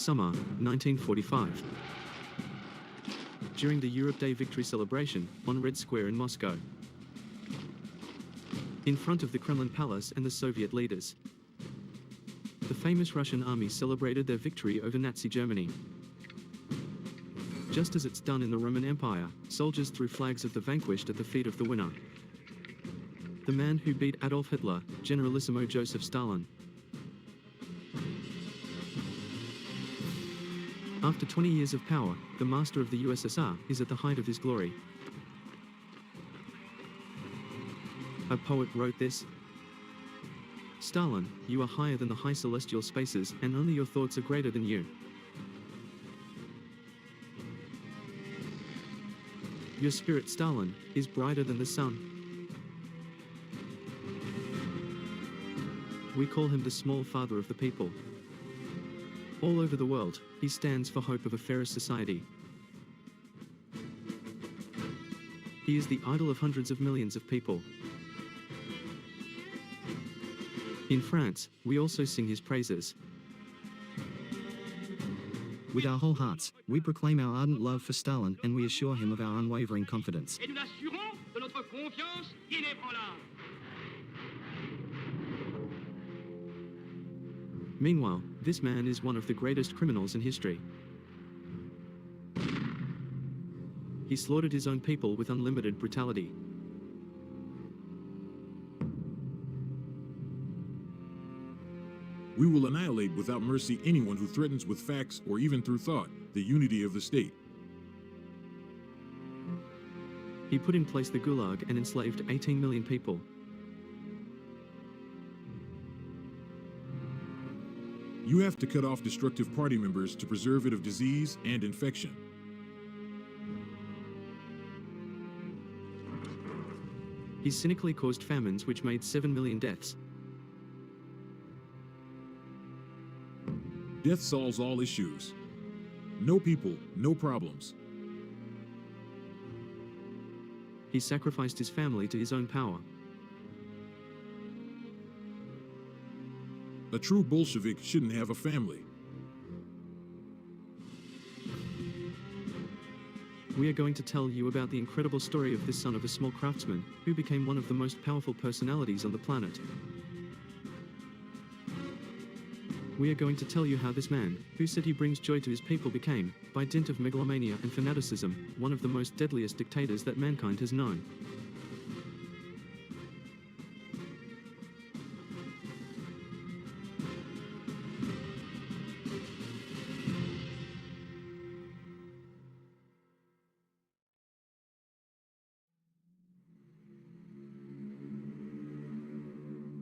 Summer, 1945. During the Europe Day victory celebration on Red Square in Moscow, in front of the Kremlin Palace and the Soviet leaders, the famous Russian army celebrated their victory over Nazi Germany. Just as it's done in the Roman Empire, soldiers threw flags of the vanquished at the feet of the winner. The man who beat Adolf Hitler, Generalissimo Joseph Stalin. After 20 years of power, the master of the USSR is at the height of his glory. A poet wrote this: "Stalin, you are higher than the high celestial spaces, and only your thoughts are greater than you. Your spirit, Stalin, is brighter than the sun." We call him the small father of the people. All over the world, he stands for hope of a fairer society. He is the idol of hundreds of millions of people. In France, we also sing his praises. With our whole hearts, we proclaim our ardent love for Stalin and we assure him of our unwavering confidence. Et nous l'assurons de notre confiance inébranlable. Meanwhile, this man is one of the greatest criminals in history. He slaughtered his own people with unlimited brutality. We will annihilate without mercy anyone who threatens with facts or even through thought the unity of the state. He put in place the Gulag and enslaved 18 million people. You have to cut off destructive party members to preserve it of disease and infection. He cynically caused famines which made 7 million deaths. Death solves all issues. No people, no problems. He sacrificed his family to his own power. A true Bolshevik shouldn't have a family. We are going to tell you about the incredible story of this son of a small craftsman, who became one of the most powerful personalities on the planet. We are going to tell you how this man, who said he brings joy to his people, became, by dint of megalomania and fanaticism, one of the most deadliest dictators that mankind has known.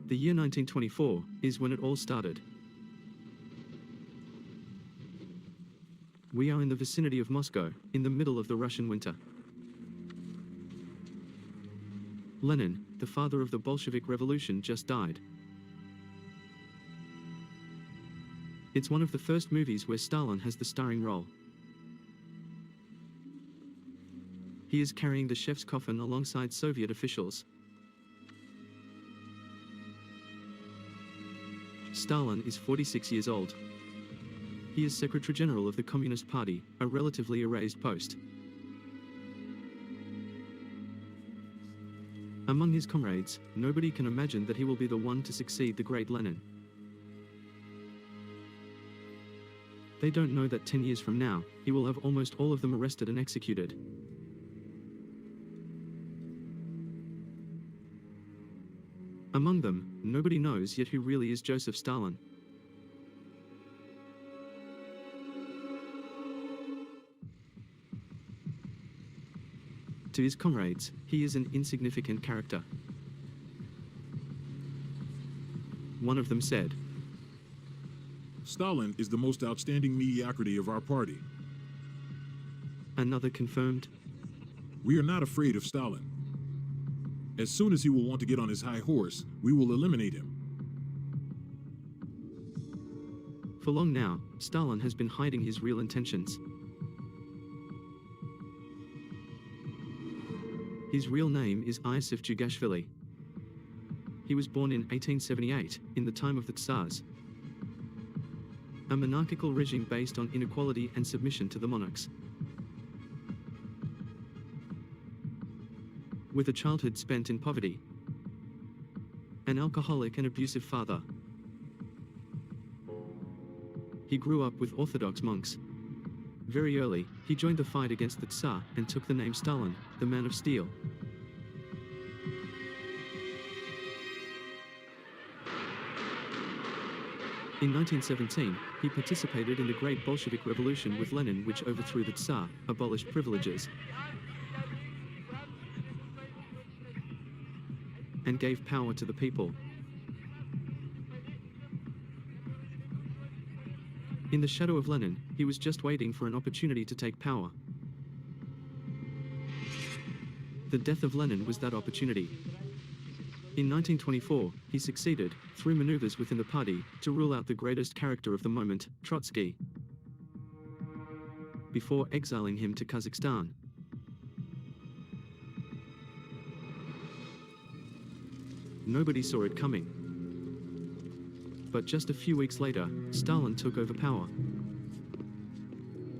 The year 1924 is when it all started. We are in the vicinity of Moscow, in the middle of the Russian winter. Lenin, the father of the Bolshevik Revolution, just died. It's one of the first movies where Stalin has the starring role. He is carrying the chef's coffin alongside Soviet officials. Stalin is 46 years old. He is Secretary General of the Communist Party, a relatively erased post. Among his comrades, nobody can imagine that he will be the one to succeed the great Lenin. They don't know that 10 years from now, he will have almost all of them arrested and executed. Among them, nobody knows yet who really is Joseph Stalin. To his comrades, he is an insignificant character. One of them said, Stalin is the most outstanding mediocrity of our party. Another confirmed, We are not afraid of Stalin. As soon as he will want to get on his high horse, we will eliminate him. For long now, Stalin has been hiding his real intentions. His real name is Iosif Jugashvili. He was born in 1878, in the time of the Tsars. A monarchical regime based on inequality and submission to the monarchs. With a childhood spent in poverty. An alcoholic and abusive father. He grew up with Orthodox monks. Very early, he joined the fight against the Tsar and took the name Stalin, the Man of Steel. In 1917, he participated in the Great Bolshevik Revolution with Lenin, which overthrew the Tsar, abolished privileges, and gave power to the people. In the shadow of Lenin, he was just waiting for an opportunity to take power. The death of Lenin was that opportunity. In 1924, he succeeded, through maneuvers within the party, to rule out the greatest character of the moment, Trotsky, before exiling him to Kazakhstan. Nobody saw it coming. But just a few weeks later, Stalin took over power.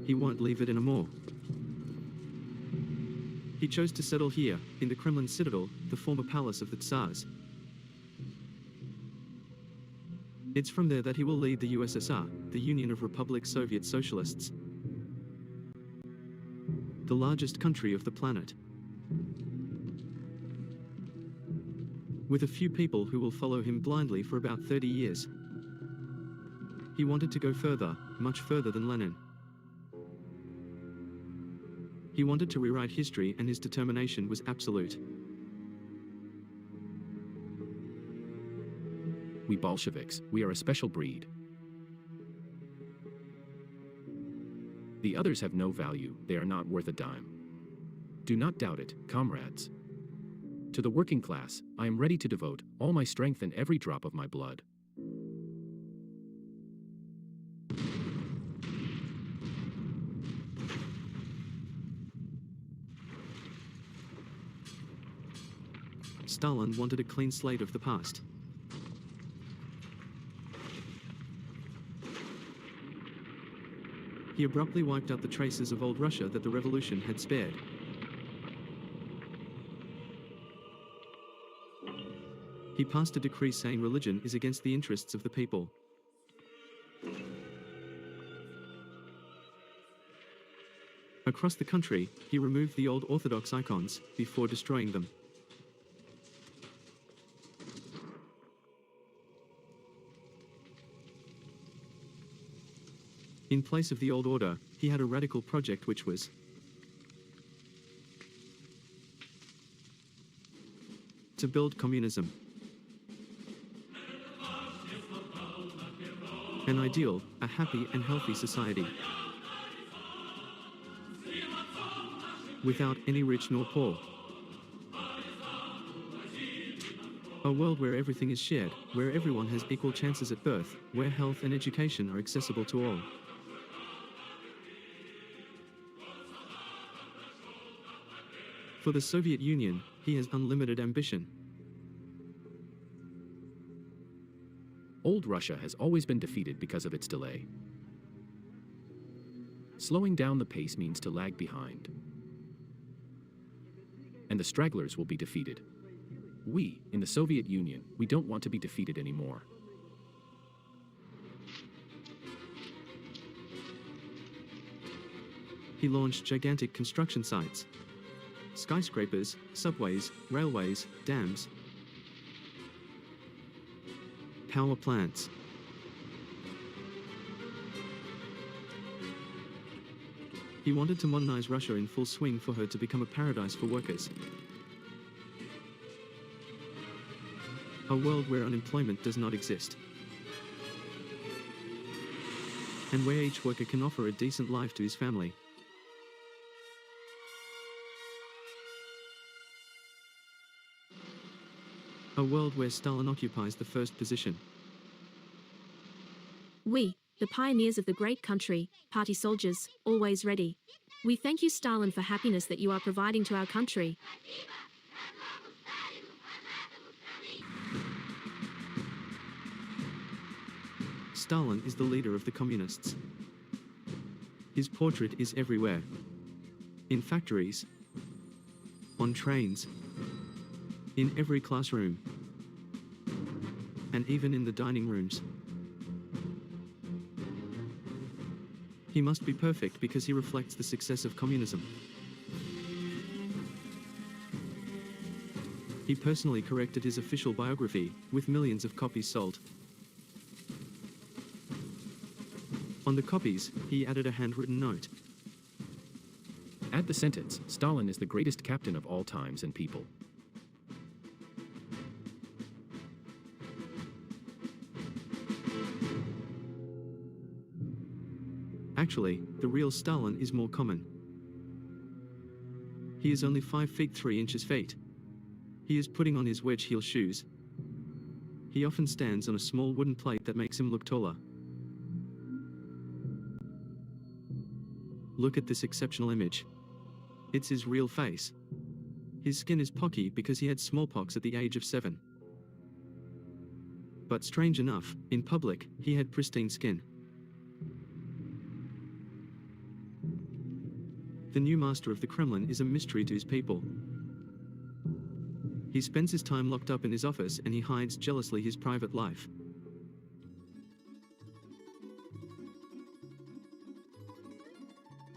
He won't leave it anymore. He chose to settle here, in the Kremlin citadel, the former palace of the Tsars. It's from there that he will lead the USSR, the Union of Republic Soviet Socialists, the largest country of the planet, with a few people who will follow him blindly for about 30 years. He wanted to go further, much further than Lenin. He wanted to rewrite history, and his determination was absolute. We Bolsheviks, we are a special breed. The others have no value, they are not worth a dime. Do not doubt it, comrades. To the working class, I am ready to devote all my strength and every drop of my blood. Stalin wanted a clean slate of the past. He abruptly wiped out the traces of old Russia that the revolution had spared. He passed a decree saying religion is against the interests of the people. Across the country, he removed the old Orthodox icons before destroying them. In place of the old order, he had a radical project which was to build communism. An ideal, a happy and healthy society, without any rich nor poor. A world where everything is shared, where everyone has equal chances at birth, where health and education are accessible to all. For the Soviet Union, he has unlimited ambition. Old Russia has always been defeated because of its delay. Slowing down the pace means to lag behind. And the stragglers will be defeated. We, in the Soviet Union, we don't want to be defeated anymore. He launched gigantic construction sites. Skyscrapers, subways, railways, dams, power plants. He wanted to modernize Russia in full swing for her to become a paradise for workers. A world where unemployment does not exist. And where each worker can offer a decent life to his family. A world where Stalin occupies the first position. We, the pioneers of the great country, party soldiers, always ready. We thank you, Stalin, for happiness that you are providing to our country. Stalin is the leader of the communists. His portrait is everywhere. In factories, on trains, in every classroom, and even in the dining rooms. He must be perfect because he reflects the success of communism. He personally corrected his official biography, with millions of copies sold. On the copies, he added a handwritten note. Add the sentence, Stalin is the greatest captain of all times and people. Actually, the real Stalin is more common. He is only 5 feet 3 inches feet. He is putting on his wedge heel shoes. He often stands on a small wooden plate that makes him look taller. Look at this exceptional image. It's his real face. His skin is pocky because he had smallpox at the age of 7. But strange enough, in public, he had pristine skin. The new master of the Kremlin is a mystery to his people. He spends his time locked up in his office and he hides jealously his private life.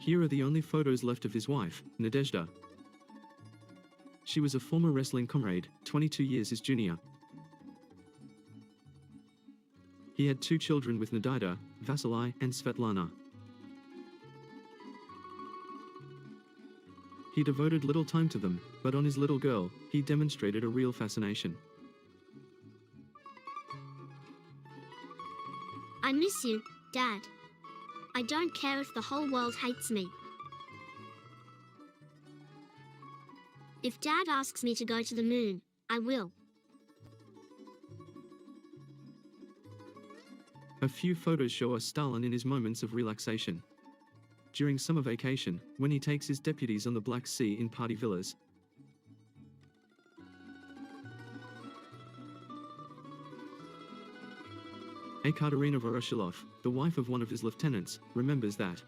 Here are the only photos left of his wife, Nadezhda. She was a former wrestling comrade, 22 years his junior. He had 2 children with Nadezhda, Vasily and Svetlana. He devoted little time to them, but on his little girl, he demonstrated a real fascination. I miss you, Dad. I don't care if the whole world hates me. If Dad asks me to go to the moon, I will. A few photos show us Stalin in his moments of relaxation. During summer vacation, when he takes his deputies on the Black Sea in party villas. Ekaterina Voroshilov, the wife of one of his lieutenants, remembers that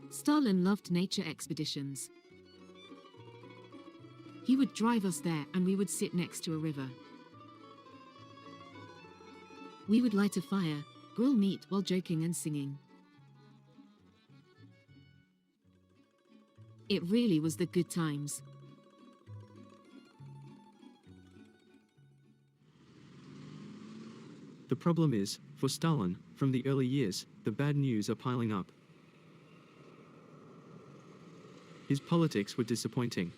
Stalin loved nature expeditions. He would drive us there and we would sit next to a river. We would light a fire, grill meat while joking and singing. It really was the good times. the problem is, for Stalin, from the early years, the bad news are piling up. His politics were disappointing.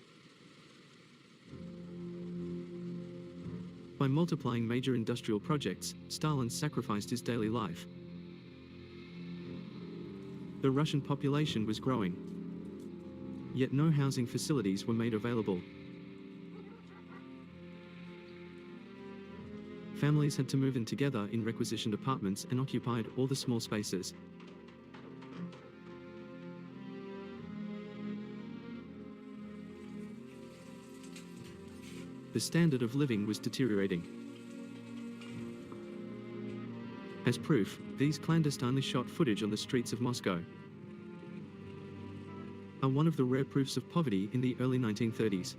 By multiplying major industrial projects, Stalin sacrificed his daily life. The Russian population was growing. Yet no housing facilities were made available. Families had to move in together in requisitioned apartments and occupied all the small spaces. The standard of living was deteriorating. As proof, these clandestinely shot footage on the streets of Moscow are one of the rare proofs of poverty in the early 1930s.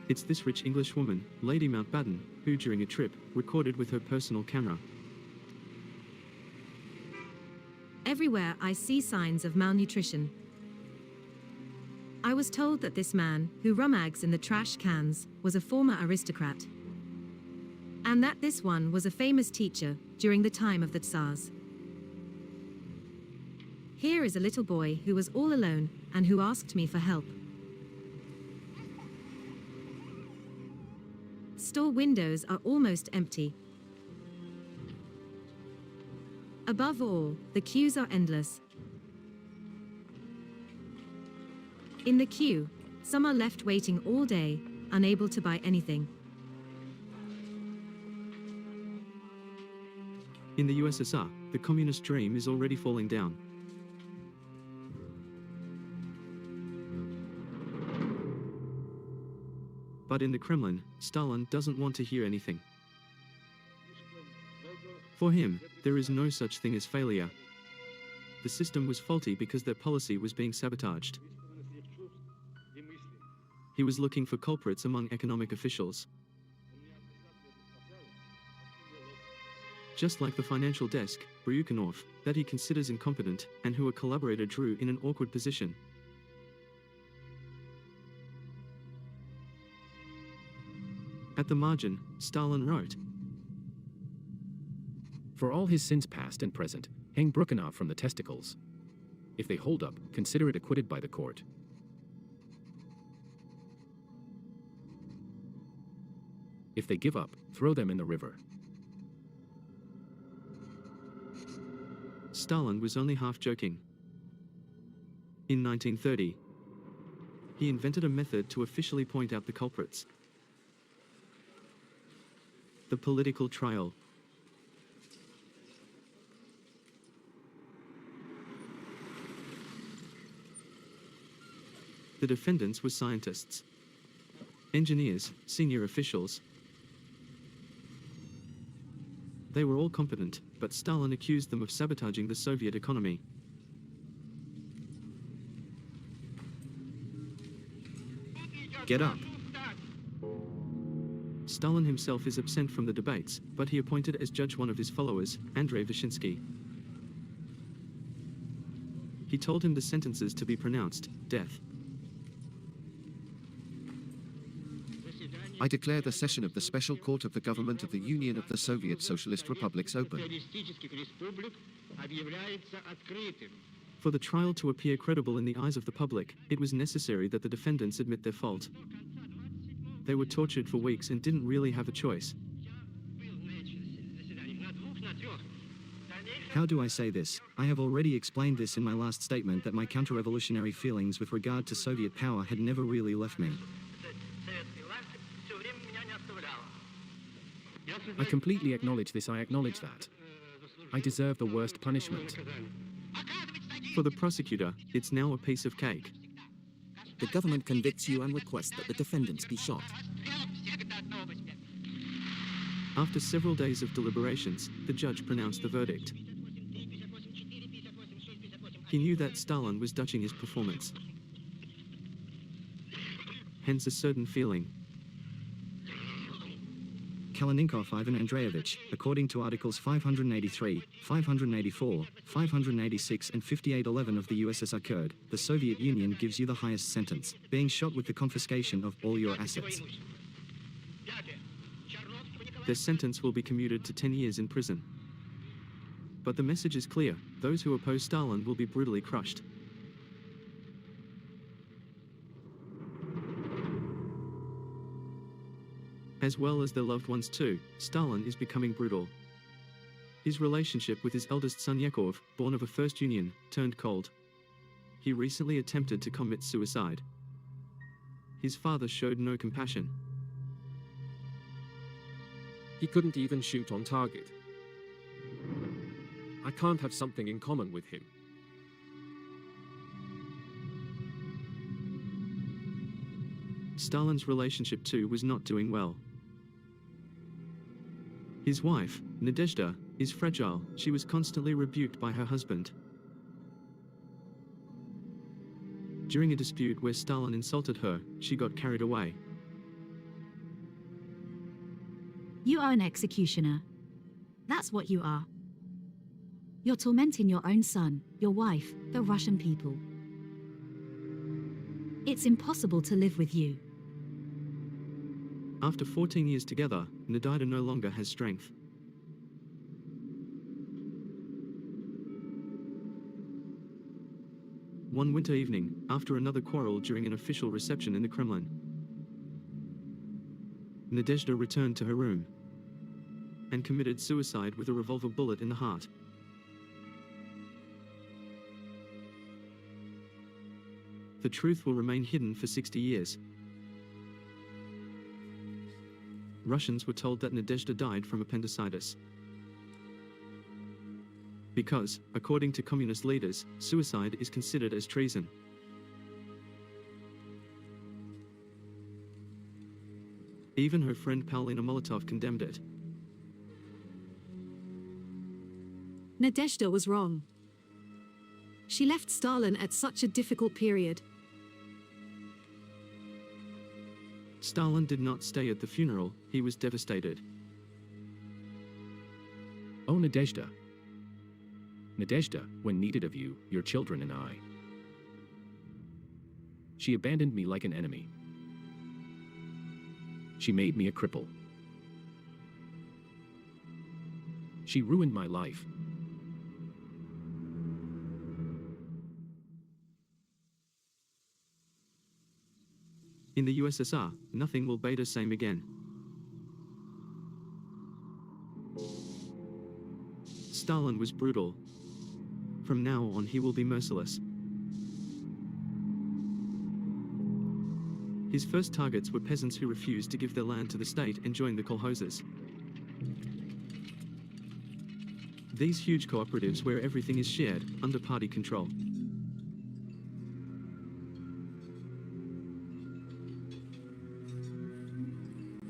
It's this rich English woman, Lady Mountbatten, who during a trip, recorded with her personal camera. Everywhere I see signs of malnutrition. I was told that this man, who rummags in the trash cans, was a former aristocrat. And that this one was a famous teacher during the time of the Tsars. Here is a little boy who was all alone and who asked me for help. Store windows are almost empty. Above all, the queues are endless. In the queue, some are left waiting all day, unable to buy anything. In the USSR, the communist dream is already falling down. But in the Kremlin, Stalin doesn't want to hear anything. For him, there is no such thing as failure. The system was faulty because their policy was being sabotaged. He was looking for culprits among economic officials. Just like the financial desk, Bryukhanov, that he considers incompetent, and who a collaborator drew in an awkward position. At the margin, Stalin wrote, For all his sins past and present, hang Bryukhanov from the testicles. If they hold up, consider it acquitted by the court. If they give up, throw them in the river. Stalin was only half joking. In 1930, he invented a method to officially point out the culprits. The political trial. The defendants were scientists, engineers, senior officials. They were all competent, but Stalin accused them of sabotaging the Soviet economy. Get up. Stalin himself is absent from the debates, but he appointed as judge one of his followers, Andrei Vyshinsky. He told him the sentences to be pronounced, death. I declare the session of the Special Court of the Government of the Union of the Soviet Socialist Republics open. For the trial to appear credible in the eyes of the public, it was necessary that the defendants admit their fault. They were tortured for weeks and didn't really have a choice. How do I say this? I have already explained this in my last statement that my counter-revolutionary feelings with regard to Soviet power had never really left me. I completely acknowledge this. I acknowledge that. I deserve the worst punishment. For the prosecutor, it's now a piece of cake. The government convicts you and requests that the defendants be shot. After several days of deliberations, the judge pronounced the verdict. He knew that Stalin was dutching his performance. Hence a certain feeling. Kalashnikov Ivan Andreevich, according to Articles 583, 584, 586 and 5811 of the USSR Code, the Soviet Union gives you the highest sentence, being shot with the confiscation of all your assets. Their sentence will be commuted to 10 years in prison. But the message is clear: those who oppose Stalin will be brutally crushed. As well as their loved ones too, Stalin is becoming brutal. His relationship with his eldest son Yakov, born of a first union, turned cold. He recently attempted to commit suicide. His father showed no compassion. He couldn't even shoot on target. I can't have something in common with him. Stalin's relationship too was not doing well. His wife, Nadezhda, is fragile. She was constantly rebuked by her husband. During a dispute where Stalin insulted her, she got carried away. You are an executioner. That's what you are. You're tormenting your own son, your wife, the Russian people. It's impossible to live with you. After 14 years together, Nadezhda no longer has strength. One winter evening, after another quarrel during an official reception in the Kremlin, Nadezhda returned to her room and committed suicide with a revolver bullet in the heart. The truth will remain hidden for 60 years. Russians were told that Nadezhda died from appendicitis. Because, according to communist leaders, suicide is considered as treason. Even her friend Paulina Molotov condemned it. Nadezhda was wrong. She left Stalin at such a difficult period. Stalin did not stay at the funeral, he was devastated. Oh, Nadezhda. Nadezhda, when needed of you, your children and I. She abandoned me like an enemy. She made me a cripple. She ruined my life. In the USSR, nothing will be the same again. Stalin was brutal. From now on he will be merciless. His first targets were peasants who refused to give their land to the state and joined the kolkhozes. These huge cooperatives where everything is shared, under party control.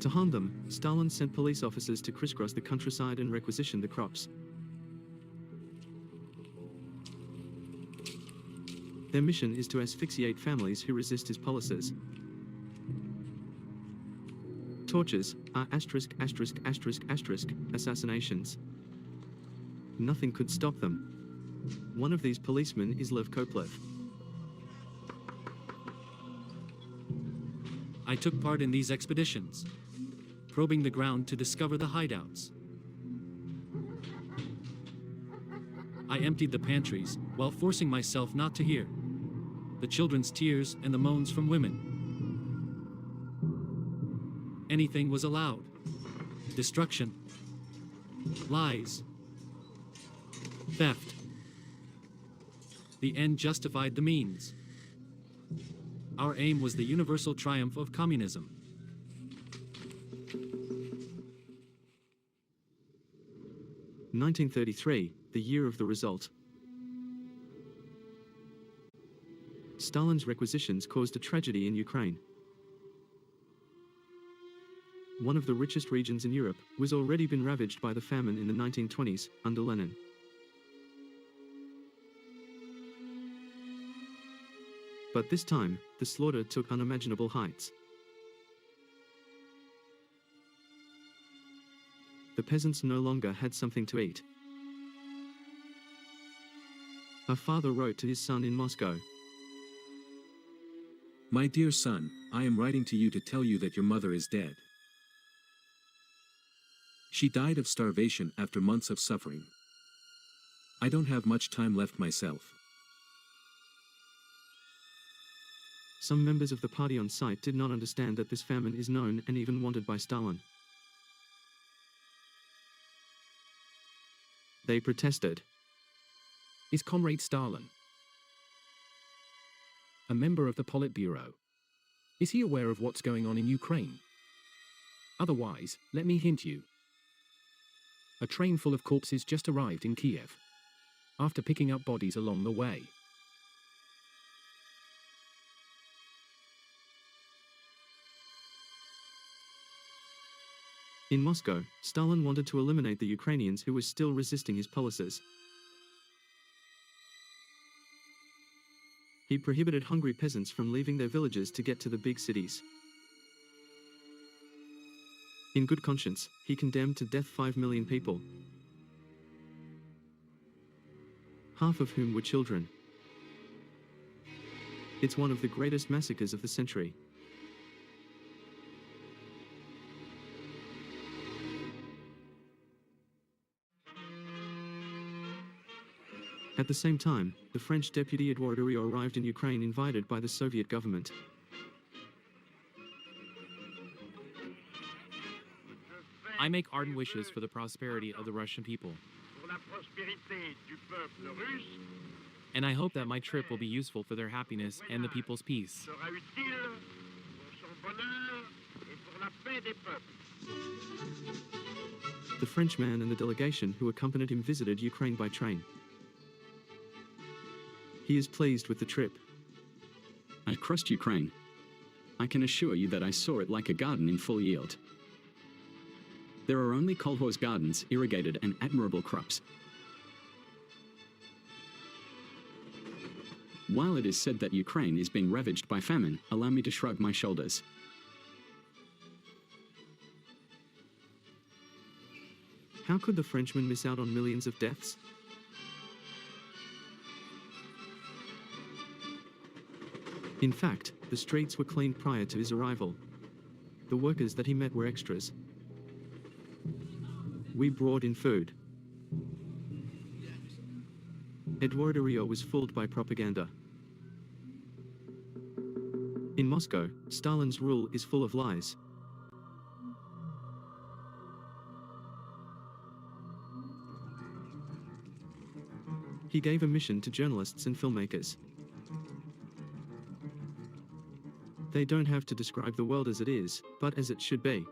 To harm them, Stalin sent police officers to crisscross the countryside and requisition the crops. Their mission is to asphyxiate families who resist his policies. Tortures are assassinations. Nothing could stop them. One of these policemen is Lev Koplev. I took part in these expeditions, probing the ground to discover the hideouts. I emptied the pantries while forcing myself not to hear the children's tears and the moans from women. Anything was allowed. Destruction, lies, theft. The end justified the means. Our aim was the universal triumph of communism. (1933), the year of the result. Stalin's requisitions caused a tragedy in Ukraine. One of the richest regions in Europe was already been ravaged by the famine in the 1920s, under Lenin. But this time, the slaughter took unimaginable heights. The peasants no longer had something to eat. A father wrote to his son in Moscow, "My dear son, I am writing to you to tell you that your mother is dead. She died of starvation after months of suffering. I don't have much time left myself." Some members of the party on site did not understand that this famine is known and even wanted by Stalin. They protested. Is Comrade Stalin a member of the Politburo? Is he aware of what's going on in Ukraine? Otherwise, let me hint you. A train full of corpses just arrived in Kiev, after picking up bodies along the way. In Moscow, Stalin wanted to eliminate the Ukrainians who were still resisting his policies. He prohibited hungry peasants from leaving their villages to get to the big cities. In good conscience, he condemned to death 5 million people, half of whom were children. It's one of the greatest massacres of the century. At the same time, the French deputy Edouard Herriot arrived in Ukraine invited by the Soviet government. I make ardent wishes for the prosperity of the Russian people. And I hope that my trip will be useful for their happiness and the people's peace. The Frenchman and the delegation who accompanied him visited Ukraine by train. He is pleased with the trip. I crossed Ukraine. I can assure you that I saw it like a garden in full yield. There are only kolkhoz gardens, irrigated and admirable crops. While it is said that Ukraine is being ravaged by famine, allow me to shrug my shoulders. How could the Frenchman miss out on millions of deaths? In fact, the streets were cleaned prior to his arrival. The workers that he met were extras. We brought in food. Eduardo Rio was fooled by propaganda. In Moscow, Stalin's rule is full of lies. He gave a mission to journalists and filmmakers. They don't have to describe the world as it is, but as it should be.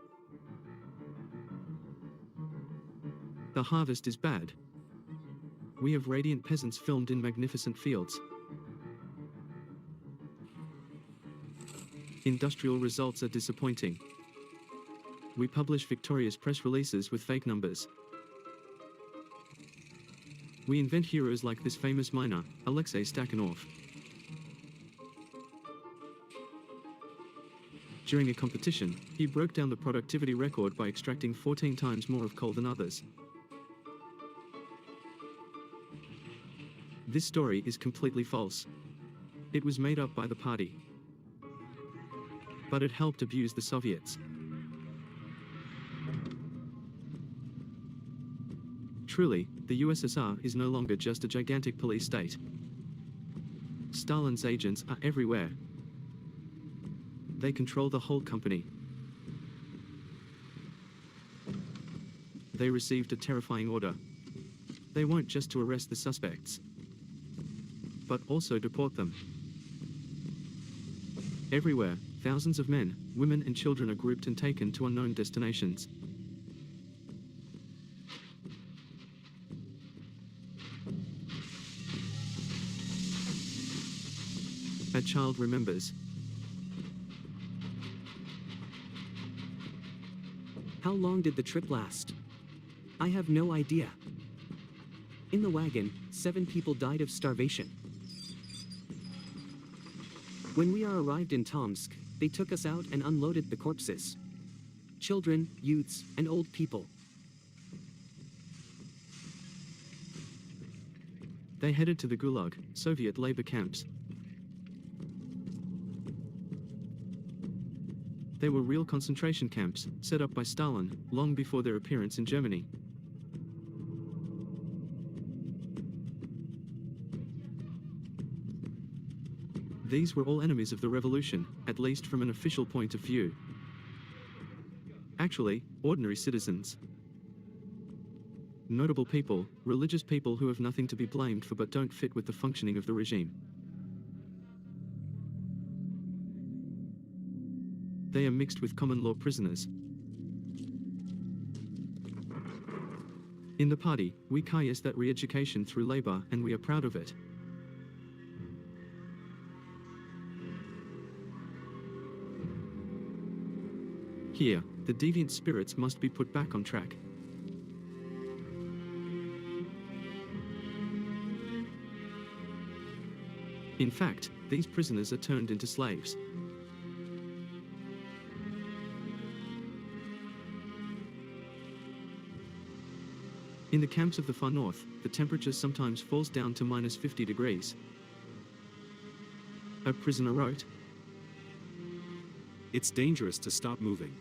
The harvest is bad. We have radiant peasants filmed in magnificent fields. Industrial results are disappointing. We publish victorious press releases with fake numbers. We invent heroes like this famous miner, Alexei Stakhanov. During a competition, he broke down the productivity record by extracting 14 times more of coal than others. This story is completely false. It was made up by the party. But it helped abuse the Soviets. Truly, the USSR is no longer just a gigantic police state. Stalin's agents are everywhere. They control the whole company. They received a terrifying order. They won't just to arrest the suspects, but also deport them. Everywhere, thousands of men, women and children are grouped and taken to unknown destinations. A child remembers. How long did the trip last? I have no idea. In the wagon, 7 people died of starvation. When we arrived in Tomsk, they took us out and unloaded the corpses. Children, youths, and old people. They headed to the Gulag, Soviet labor camps. They were real concentration camps, set up by Stalin, long before their appearance in Germany. These were all enemies of the revolution, at least from an official point of view. Actually, ordinary citizens. Notable people, religious people who have nothing to be blamed for but don't fit with the functioning of the regime. They are mixed with common law prisoners. In the party, we yes that re-education through labor, and we are proud of it. Here, the deviant spirits must be put back on track. In fact, these prisoners are turned into slaves. In the camps of the far north, the temperature sometimes falls down to -50 degrees. A prisoner wrote, "It's dangerous to stop moving.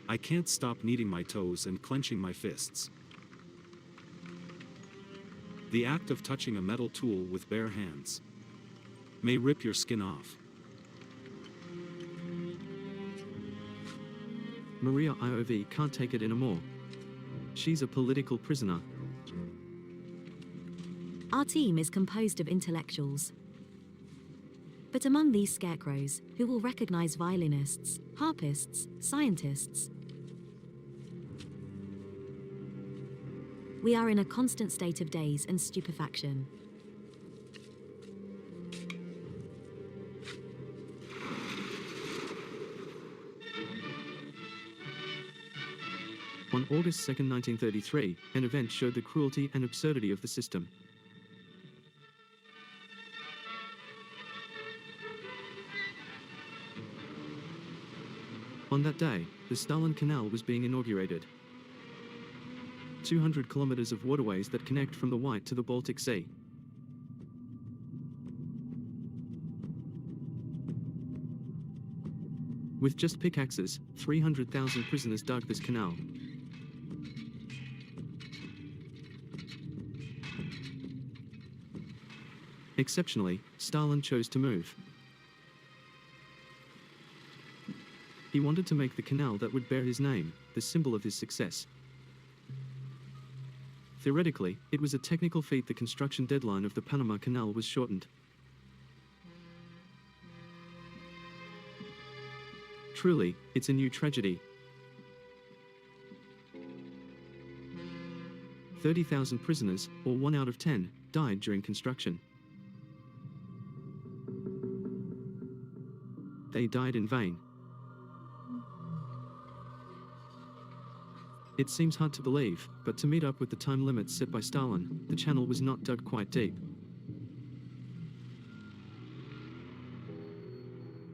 I can't stop kneading my toes and clenching my fists. The act of touching a metal tool with bare hands may rip your skin off." Maria Iov can't take it anymore. She's a political prisoner. Our team is composed of intellectuals. But among these scarecrows, who will recognize violinists, harpists, scientists? We are in a constant state of daze and stupefaction. On August 2, 1933, an event showed the cruelty and absurdity of the system. On that day, the Stalin Canal was being inaugurated. 200 kilometers of waterways that connect from the White to the Baltic Sea. With just pickaxes, 300,000 prisoners dug this canal. Exceptionally, Stalin chose to move. He wanted to make the canal that would bear his name, the symbol of his success. Theoretically, it was a technical feat. The construction deadline of the Panama Canal was shortened. Truly, it's a new tragedy. 30,000 prisoners, or 1 out of 10, died during construction. They died in vain. It seems hard to believe, but to meet up with the time limits set by Stalin, the channel was not dug quite deep.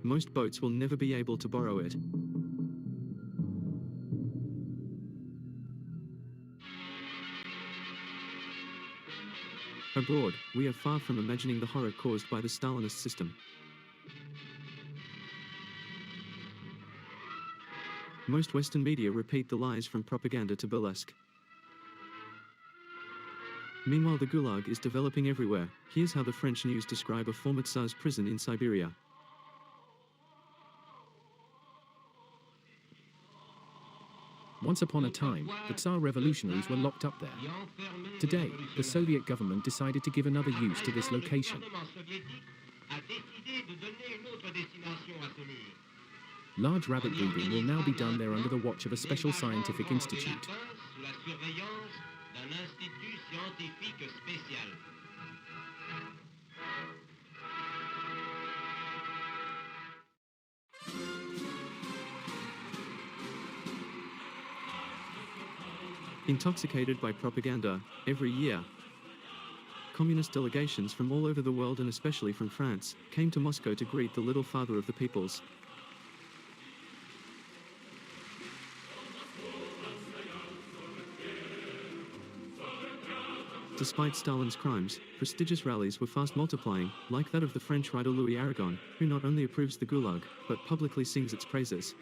Most boats will never be able to borrow it. Abroad, we are far from imagining the horror caused by the Stalinist system. Most Western media repeat the lies from propaganda to burlesque. Meanwhile, the Gulag is developing everywhere. Here's how the French news describe a former Tsar's prison in Siberia. Once upon a time, the Tsar revolutionaries were locked up there. Today, the Soviet government decided to give another use to this location. Large rabbit breeding will now be done there under the watch of a special scientific institute. Intoxicated by propaganda, every year, communist delegations from all over the world and especially from France came to Moscow to greet the little father of the peoples. Despite Stalin's crimes, prestigious rallies were fast multiplying, like that of the French writer Louis Aragon, who not only approves the Gulag, but publicly sings its praises.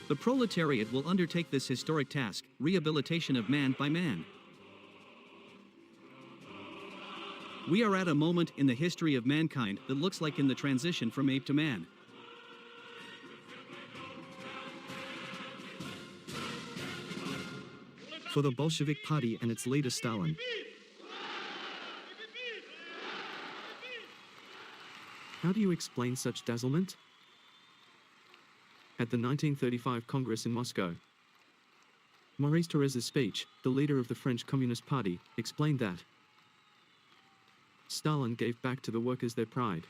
The proletariat will undertake this historic task, rehabilitation of man by man. We are at a moment in the history of mankind that looks like in the transition from ape to man. For the Bolshevik Party and its leader Stalin, how do you explain such dazzlement? At the 1935 Congress in Moscow, Maurice Thérèse's speech, the leader of the French Communist Party, explained that Stalin gave back to the workers their pride.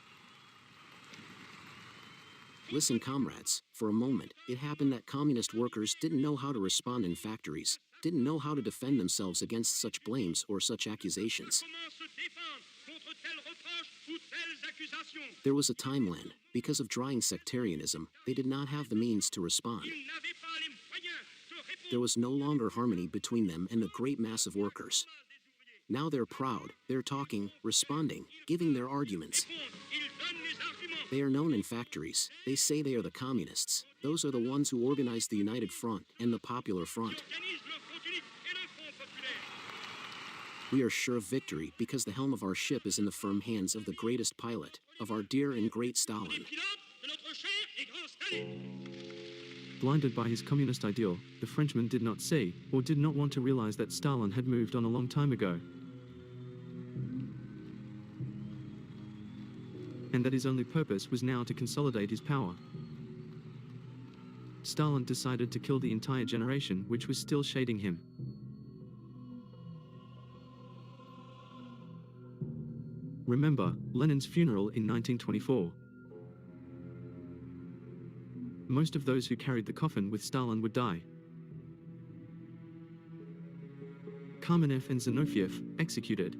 Listen, comrades, for a moment, it happened that communist workers didn't know how to respond in factories, didn't know how to defend themselves against such blames or such accusations. There was a time when, because of drying sectarianism, they did not have the means to respond. There was no longer harmony between them and the great mass of workers. Now they're proud, they're talking, responding, giving their arguments. They are known in factories. They say they are the communists. Those are the ones who organized the United Front and the Popular Front. We are sure of victory because the helm of our ship is in the firm hands of the greatest pilot, of our dear and great Stalin. Blinded by his communist ideal, the Frenchman did not see, or did not want to realize that Stalin had moved on a long time ago, and that his only purpose was now to consolidate his power. Stalin decided to kill the entire generation which was still shading him. Remember Lenin's funeral in 1924. Most of those who carried the coffin with Stalin would die. Kamenev and Zinoviev, executed.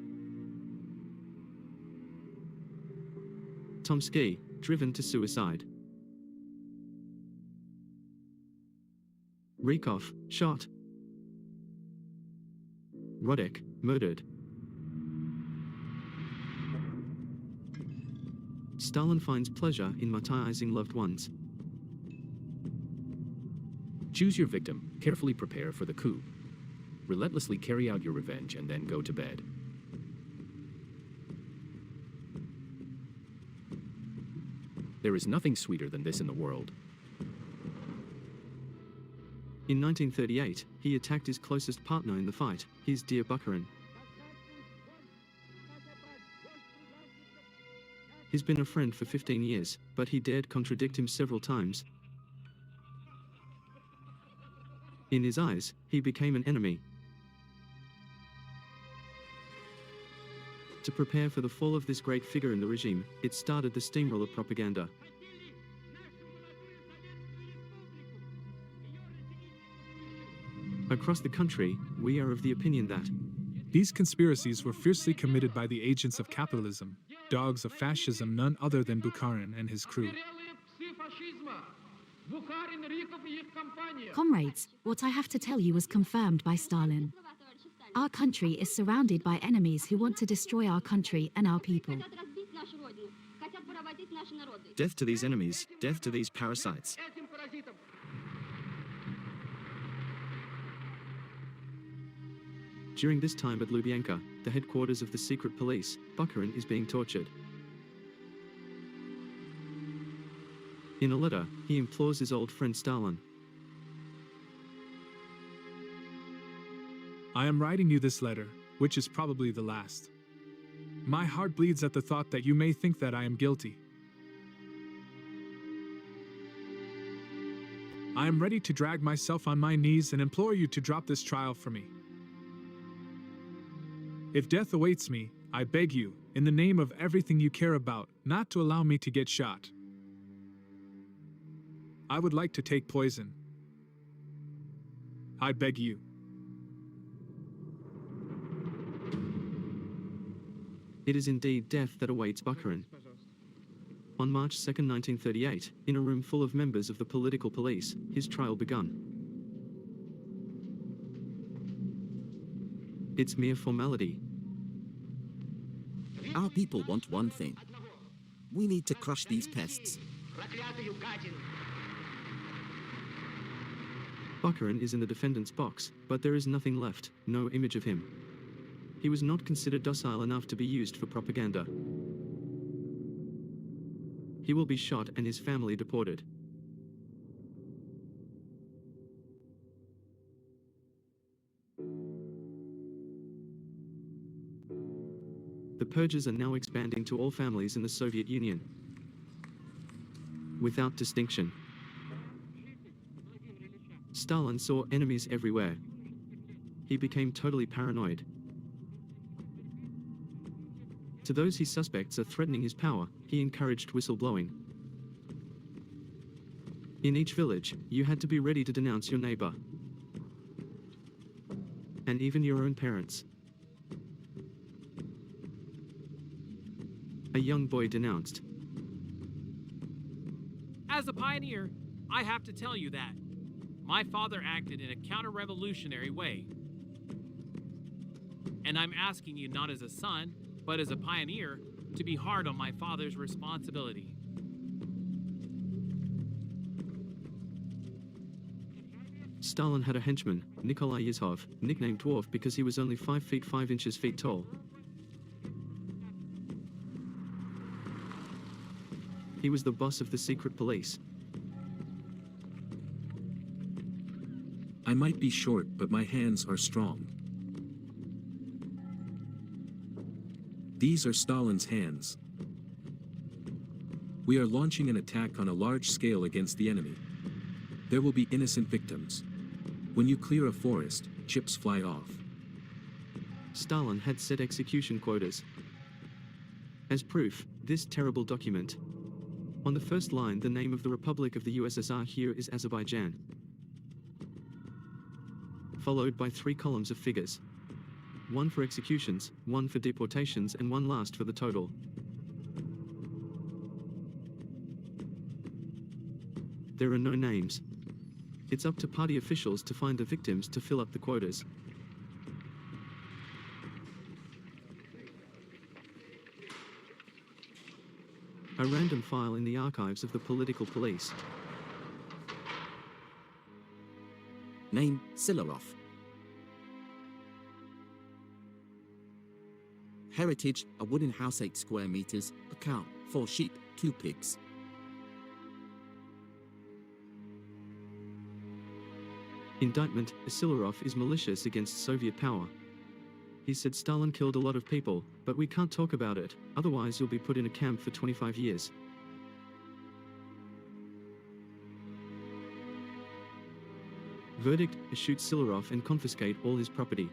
Tomsky, driven to suicide. Rykov, shot. Rodek, murdered. Stalin finds pleasure in martyrizing loved ones. Choose your victim, carefully prepare for the coup. Relentlessly carry out your revenge and then go to bed. There is nothing sweeter than this in the world. In 1938, he attacked his closest partner in the fight, his dear Bukharin. He's been a friend for 15 years, but he dared contradict him several times. In his eyes, he became an enemy. To prepare for the fall of this great figure in the regime, it started the steamroller propaganda. Across the country, we are of the opinion that these conspiracies were fiercely committed by the agents of capitalism, dogs of fascism, none other than Bukharin and his crew. Comrades, what I have to tell you was confirmed by Stalin. Our country is surrounded by enemies who want to destroy our country and our people. Death to these enemies, death to these parasites. During this time at Lubyanka, the headquarters of the secret police, Bukharin is being tortured. In a letter, he implores his old friend Stalin. I am writing you this letter, which is probably the last. My heart bleeds at the thought that you may think that I am guilty. I am ready to drag myself on my knees and implore you to drop this trial for me. If death awaits me, I beg you, in the name of everything you care about, not to allow me to get shot. I would like to take poison. I beg you. It is indeed death that awaits Bukharin. On March 2, 1938, in a room full of members of the political police, his trial begun. It's mere formality. Our people want one thing. We need to crush these pests. Bukharin is in the defendant's box, but there is nothing left, no image of him. He was not considered docile enough to be used for propaganda. He will be shot and his family deported. The purges are now expanding to all families in the Soviet Union, without distinction. Stalin saw enemies everywhere. He became totally paranoid. To those he suspects are threatening his power, he encouraged whistleblowing. In each village, you had to be ready to denounce your neighbor, and even your own parents. A young boy denounced. As a pioneer, I have to tell you that my father acted in a counter-revolutionary way. And I'm asking you not as a son, but as a pioneer, to be hard on my father's responsibility. Stalin had a henchman, Nikolai Yezhov, nicknamed Dwarf because he was only 5 feet 5 inches tall. He was the boss of the secret police. I might be short, but my hands are strong. These are Stalin's hands. We are launching an attack on a large scale against the enemy. There will be innocent victims. When you clear a forest, chips fly off. Stalin had set execution quotas. As proof, this terrible document. On the first line, the name of the Republic of the USSR here is Azerbaijan, followed by 3 columns of figures. 1 for executions, 1 for deportations, and 1 last for the total. There are no names. It's up to party officials to find the victims to fill up the quotas. A random file in the archives of the political police. Name, Silarov. Heritage, a wooden house 8 square meters, a cow, 4 sheep, 2 pigs. Indictment, Silarov is malicious against Soviet power. He said Stalin killed a lot of people, but we can't talk about it, otherwise you'll be put in a camp for 25 years. Verdict, shoot Silarov and confiscate all his property.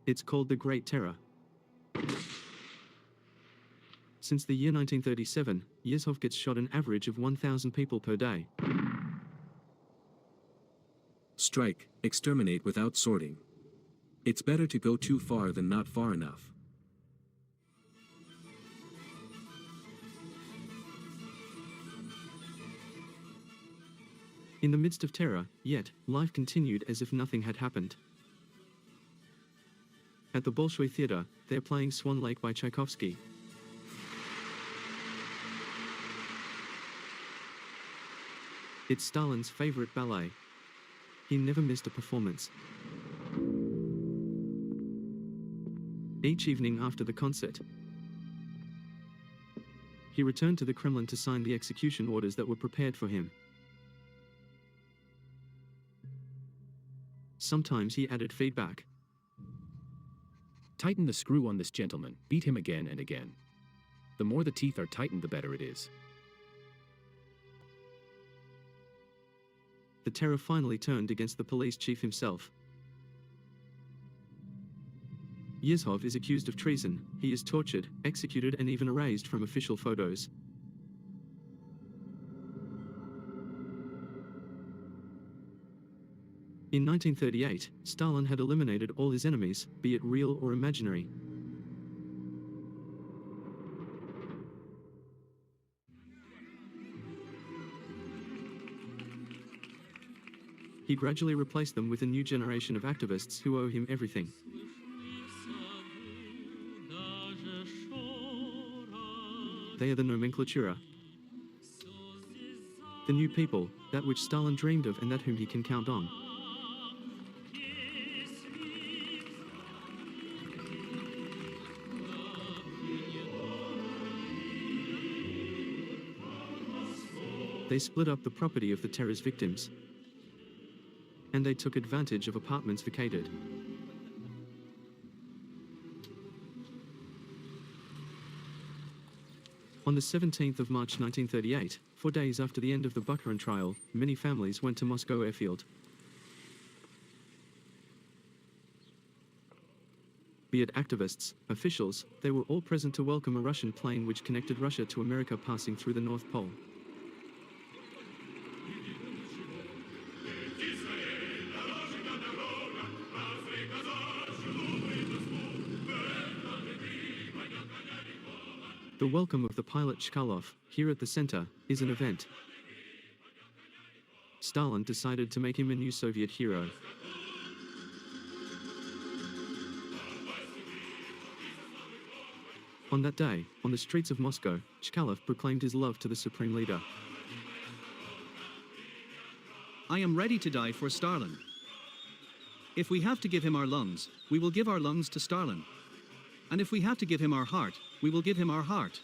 It's called the Great Terror. Since the year 1937, Yezhov gets shot an average of 1,000 people per day. Strike, exterminate without sorting. It's better to go too far than not far enough. In the midst of terror, yet, life continued as if nothing had happened. At the Bolshoi Theatre, they're playing Swan Lake by Tchaikovsky. It's Stalin's favorite ballet. He never missed a performance. Each evening after the concert, he returned to the Kremlin to sign the execution orders that were prepared for him. Sometimes he added feedback. Tighten the screw on this gentleman, beat him again and again. The more the teeth are tightened, the better it is. The terror finally turned against the police chief himself. Yezhov is accused of treason. He is tortured, executed, and even erased from official photos. In 1938, Stalin had eliminated all his enemies, be it real or imaginary. He gradually replaced them with a new generation of activists who owe him everything. They are the nomenklatura. The new people, that which Stalin dreamed of and that whom he can count on. They split up the property of the terror's victims. And they took advantage of apartments vacated. On the 17th of March 1938, 4 days after the end of the Bukharin trial, many families went to Moscow airfield. Be it activists, officials, they were all present to welcome a Russian plane which connected Russia to America passing through the North Pole. The welcome of the pilot Chkalov, here at the center, is an event. Stalin decided to make him a new Soviet hero. On that day, on the streets of Moscow, Chkalov proclaimed his love to the supreme leader. I am ready to die for Stalin. If we have to give him our lungs, we will give our lungs to Stalin. And if we have to give him our heart, we will give him our heart.